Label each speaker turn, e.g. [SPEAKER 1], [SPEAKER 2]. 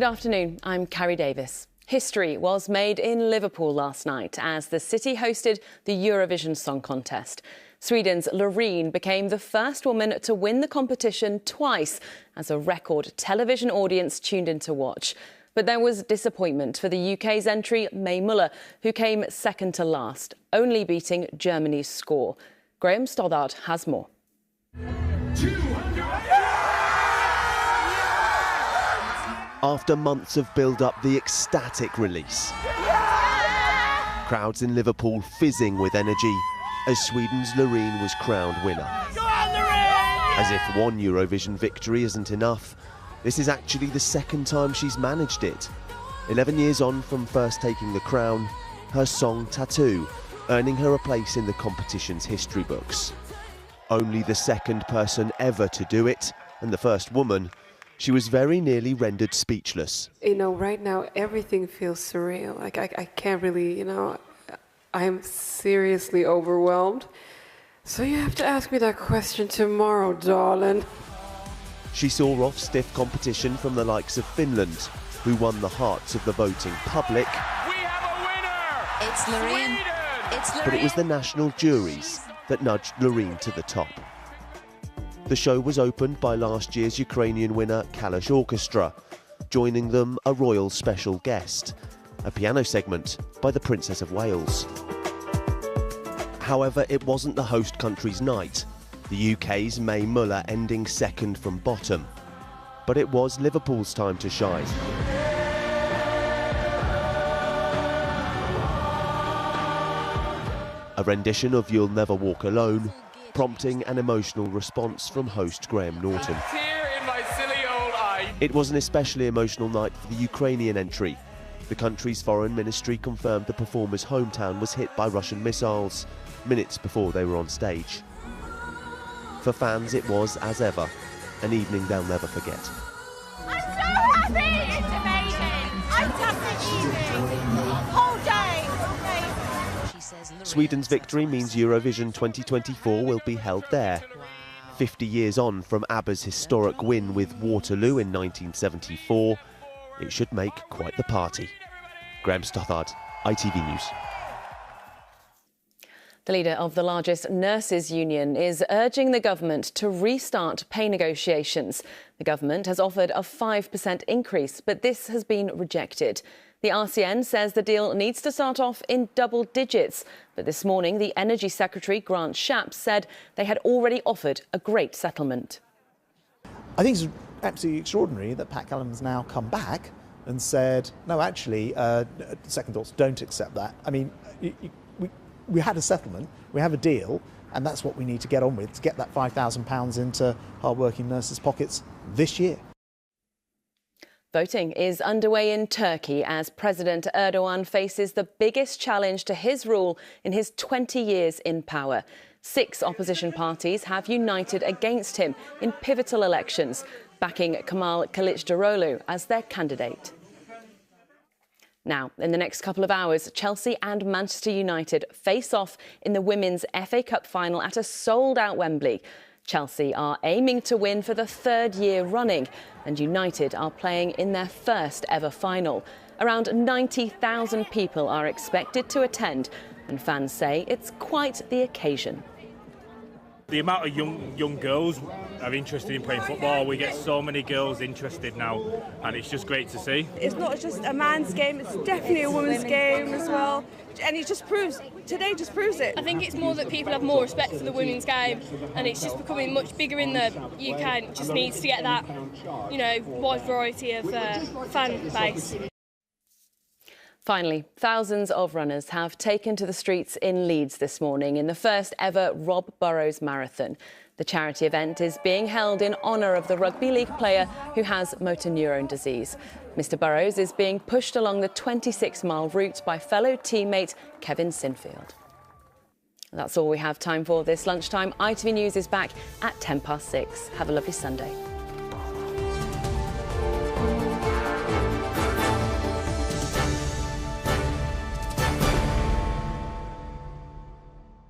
[SPEAKER 1] Good afternoon, I'm Cari Davies. History was made in Liverpool last night as the city hosted the Eurovision Song Contest. Sweden's Loreen became the first woman to win the competition twice as a record television audience tuned in to watch. But there was disappointment for the UK's entry, May Muller, who came second to last, only beating Germany's score. Graham Stothard has more.
[SPEAKER 2] After months of build-up, the ecstatic release. Crowds in Liverpool fizzing with energy as Sweden's Loreen was crowned winner. As if one Eurovision victory isn't enough, this is actually the second time she's managed it. 11 years on from first taking the crown, her song Tattoo earning her a place in the competition's history books. Only the second person ever to do it, and the first woman, she was very nearly rendered speechless.
[SPEAKER 3] You know, right now everything feels surreal. Like I can't really, I'm seriously overwhelmed. So you have to ask me that question tomorrow, darling.
[SPEAKER 2] She saw off stiff competition from the likes of Finland, who won the hearts of the voting public.
[SPEAKER 4] We have a winner! It's Loreen. It's Loreen.
[SPEAKER 2] But it was the national juries that nudged Loreen to the top. The show was opened by last year's Ukrainian winner Kalish Orchestra, joining them a royal special guest, a piano segment by the Princess of Wales. However, it wasn't the host country's night, the UK's May Muller ending second from bottom. But it was Liverpool's time to shine. A rendition of You'll Never Walk Alone, prompting an emotional response from host Graham Norton. It was an especially emotional night for the Ukrainian entry. The country's foreign ministry confirmed the performer's hometown was hit by Russian missiles minutes before they were on stage. For fans, it was, as ever, an evening they'll never forget.
[SPEAKER 5] I'm so happy! It's amazing! Fantastic evening! Whole day!
[SPEAKER 2] Sweden's victory means Eurovision 2024 will be held there. 50 years on from ABBA's historic win with Waterloo in 1974, it should make quite the party. Graham Stothard, ITV News.
[SPEAKER 1] The leader of the largest nurses' union is urging the government to restart pay negotiations. The government has offered a 5% increase, but this has been rejected. The RCN says the deal needs to start off in double digits. But this morning, the Energy Secretary, Grant Shapps, said they had already offered a great settlement.
[SPEAKER 6] I think it's absolutely extraordinary that Pat Callum's now come back and said, no, actually, second thoughts, don't accept that. I mean, we had a settlement, we have a deal, and that's what we need to get on with, to get that £5,000 into hard-working nurses' pockets this year.
[SPEAKER 1] Voting is underway in Turkey as President Erdogan faces the biggest challenge to his rule in his 20 years in power. 6 opposition parties have united against him in pivotal elections, backing Kemal Kılıçdaroğlu as their candidate. Now, in the next couple of hours, Chelsea and Manchester United face off in the Women's FA Cup final at a sold-out Wembley. Chelsea are aiming to win for the 3rd year running, and United are playing in their first ever final. Around 90,000 people are expected to attend, and fans say it's quite the occasion.
[SPEAKER 7] The amount of young girls are interested in playing football. We get so many girls interested now, and it's just great to see.
[SPEAKER 8] It's not just a man's game, it's definitely a women's game as well. And it just proves, today just proves it.
[SPEAKER 9] I think it's more that people have more respect for the women's game, and it's just becoming much bigger in the UK, and it just needs to get that, wide variety of fan base.
[SPEAKER 1] Finally, thousands of runners have taken to the streets in Leeds this morning in the first ever Rob Burrows Marathon. The charity event is being held in honour of the rugby league player who has motor neurone disease. Mr Burrows is being pushed along the 26-mile route by fellow teammate Kevin Sinfield. That's all we have time for this lunchtime. ITV News is back at 6:10. Have a lovely Sunday.